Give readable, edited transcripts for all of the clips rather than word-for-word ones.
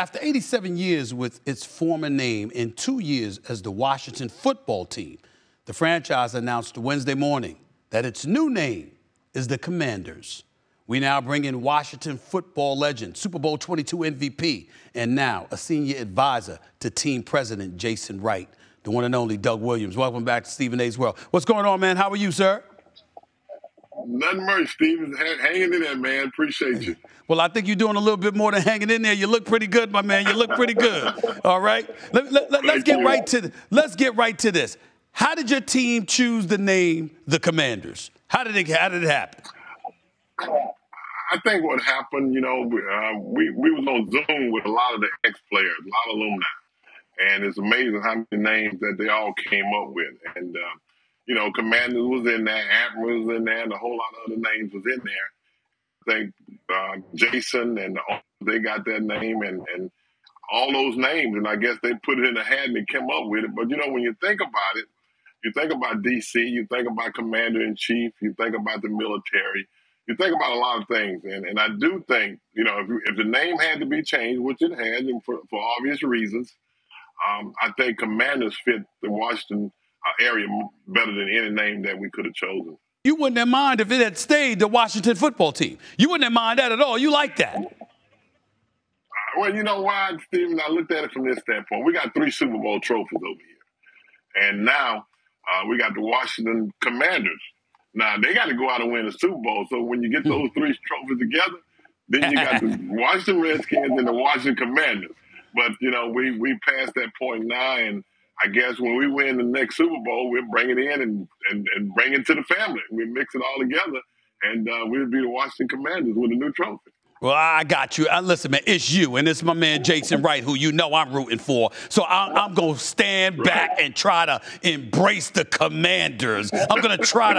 After 87 years with its former name and 2 years as the Washington football team, the franchise announced Wednesday morning that its new name is the Commanders. We now bring in Washington football legend, Super Bowl 22 MVP, and now a senior advisor to team president Jason Wright, the one and only Doug Williams. Welcome back to Stephen A's World. What's going on, man? How are you, sir? Nothing much, Stephen. Hanging in there, man. Appreciate you. Well, I think you're doing a little bit more than hanging in there. You look pretty good, my man. You look pretty good. All right. Let's get right to this. How did your team choose the name the Commanders? How did it happen? I think what happened, we was on Zoom with a lot of the ex-players, a lot of alumni, and it's amazing how many names that they all came up with. And Commanders was in there, Admiral was in there, and a whole lot of other names was in there. I think Jason and they got that name and all those names, and I guess they put it in a hat and they came up with it. But when you think about it, you think about D.C., you think about Commander-in-Chief, you think about the military, you think about a lot of things. And I do think, if the name had to be changed, which it has, and for obvious reasons, I think Commanders fit the Washington area better than any name that we could have chosen. You wouldn't have minded if it had stayed the Washington football team. You wouldn't have minded that at all. You like that. Well, you know why, Stephen? I looked at it from this standpoint. We got 3 Super Bowl trophies over here. And now we got the Washington Commanders. Now, they got to go out and win the Super Bowl. So when you get those 3 trophies together, then you got the Washington Redskins and the Washington Commanders. But, we passed that point now, and I guess when we win the next Super Bowl, we'll bring it in and bring it to the family. We mix it all together, and we'll be the Washington Commanders with a new trophy. Well, I got you. Listen, man, it's you, and it's my man Jason Wright, who I'm rooting for. So I'm going to stand back and try to embrace the Commanders. I'm going to try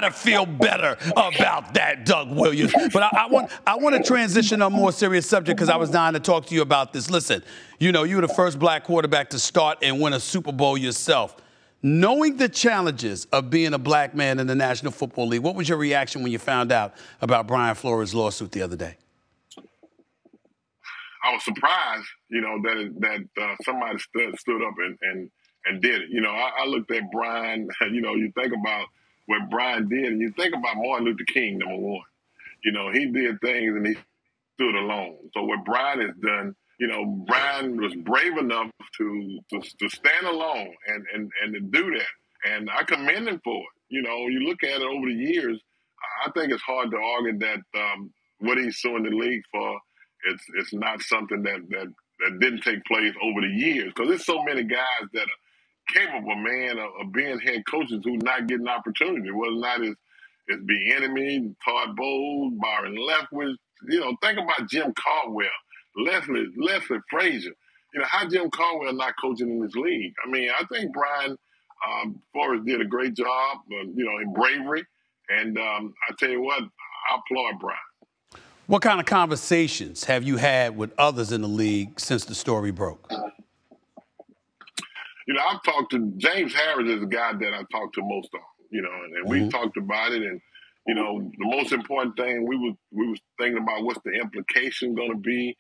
to feel better about that, Doug Williams. But I want to transition on a more serious subject because I was dying to talk to you about this. Listen, you were the first black quarterback to start and win a Super Bowl yourself. Knowing the challenges of being a black man in the National Football League, what was your reaction when you found out about Brian Flores' lawsuit the other day? I was surprised, that somebody stood up and did it. I looked at Brian, you think about what Brian did, and you think about Martin Luther King, number one. He did things and he stood alone. So what Brian has done, Brian was brave enough to stand alone and to do that. And I commend him for it. You look at it over the years, I think it's hard to argue that what he's suing the league for, it's not something that didn't take place over the years. Because there's so many guys that are capable, man, of being head coaches who not getting opportunity. Whether or not it's Bieniemy, Todd Bowles, Byron Leftwich. Think about Jim Caldwell. Leslie Frazier. How Jim Caldwell not coaching in this league? I mean, I think Brian Flores did a great job, in bravery. And I tell you what, I applaud Brian. What kind of conversations have you had with others in the league since the story broke? I've talked to James Harris is the guy that I talked to most of, and we've talked about it. And, the most important thing, we was thinking about what's the implication going to be.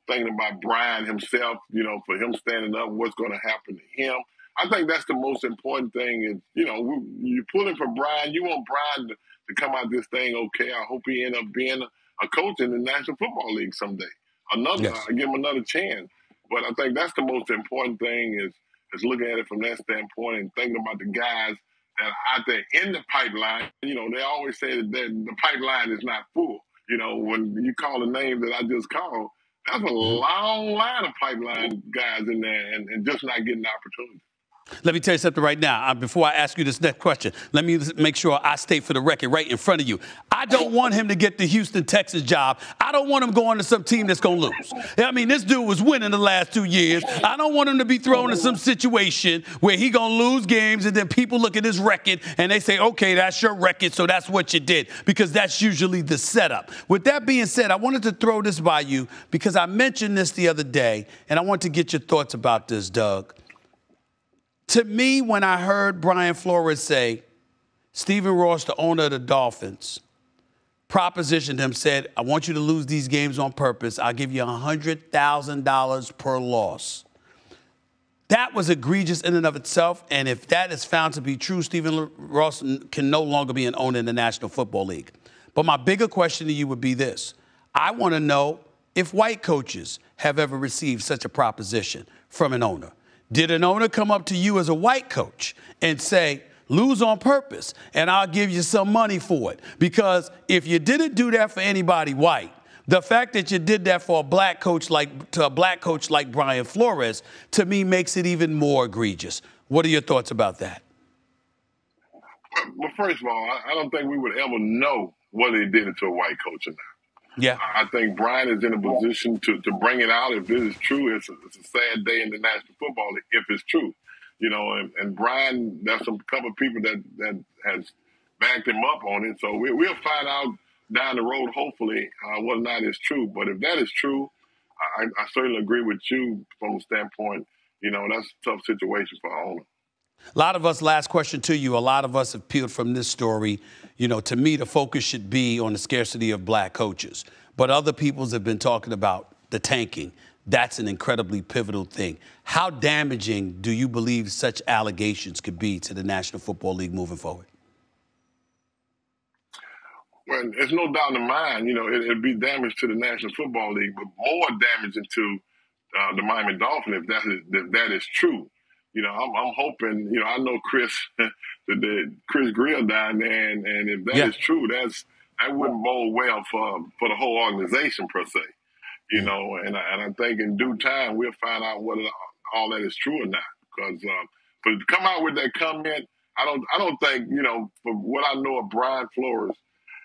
Thinking about Brian himself, for him standing up, what's going to happen to him. I think that's the most important thing is, you pulling for Brian, you want Brian to come out this thing okay. I hope he end up being a coach in the National Football League someday. Give him another chance. But I think that's the most important thing is looking at it from that standpoint and thinking about the guys that are out there in the pipeline. They always say that the pipeline is not full. When you call the name that I just called, that's a long line of pipeline guys in there and just not getting the opportunity. Let me tell you something right now. Before I ask you this next question, let me make sure I state for the record right in front of you. I don't want him to get the Houston Texans job. I don't want him going to some team that's going to lose. I mean, this dude was winning the last 2 years. I don't want him to be thrown in some situation where he going to lose games and then people look at his record and they say, okay, that's your record, so that's what you did, because that's usually the setup. With that being said, I wanted to throw this by you because I mentioned this the other day, and I want to get your thoughts about this, Doug. To me, when I heard Brian Flores say, Stephen Ross, the owner of the Dolphins, propositioned him, said, I want you to lose these games on purpose. I'll give you $100,000 per loss. That was egregious in and of itself, and if that is found to be true, Stephen Ross can no longer be an owner in the National Football League. But my bigger question to you would be this. I want to know if white coaches have ever received such a proposition from an owner. Did an owner come up to you as a white coach and say, lose on purpose, and I'll give you some money for it? Because if you didn't do that for anybody white, the fact that you did that for a black coach like Brian Flores, to me, makes it even more egregious. What are your thoughts about that? Well, first of all, I don't think we would ever know whether he did it to a white coach or not. Yeah. I think Brian is in a position to bring it out. If this is true, it's a sad day in the National Football League, if it's true. You know, and Brian, there's a couple of people that has backed him up on it. So we'll find out down the road, hopefully, whether or not it's true. But if that is true, I certainly agree with you from the standpoint, you know, that's a tough situation for our owner. A lot of us, last question to you, a lot of us have peeled from this story. You know, to me, the focus should be on the scarcity of black coaches. But other peoples have been talking about the tanking. That's an incredibly pivotal thing. How damaging do you believe such allegations could be to the National Football League moving forward? Well, there's no doubt in mind, you know, it'd be damage to the National Football League, but more damaging to the Miami Dolphins if that is true. You know, I'm hoping, you know, I know Chris Grill down there, and if that is true, that wouldn't bode well for the whole organization per se. You know, and I think in due time we'll find out whether all that is true or not. Because for to come out with that comment, I don't think, you know, for what I know of Brian Flores,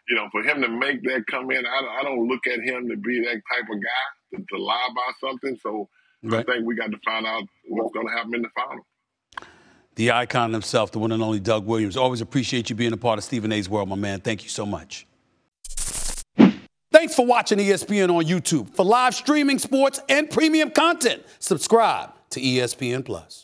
you know, for him to make that comment, I don't look at him to be that type of guy to lie about something. So I think we got to find out what's going to happen in the final. The icon himself, the one and only Doug Williams. Always appreciate you being a part of Stephen A's world, my man. Thank you so much. Thanks for watching ESPN on YouTube. For live streaming, sports, and premium content, subscribe to ESPN+.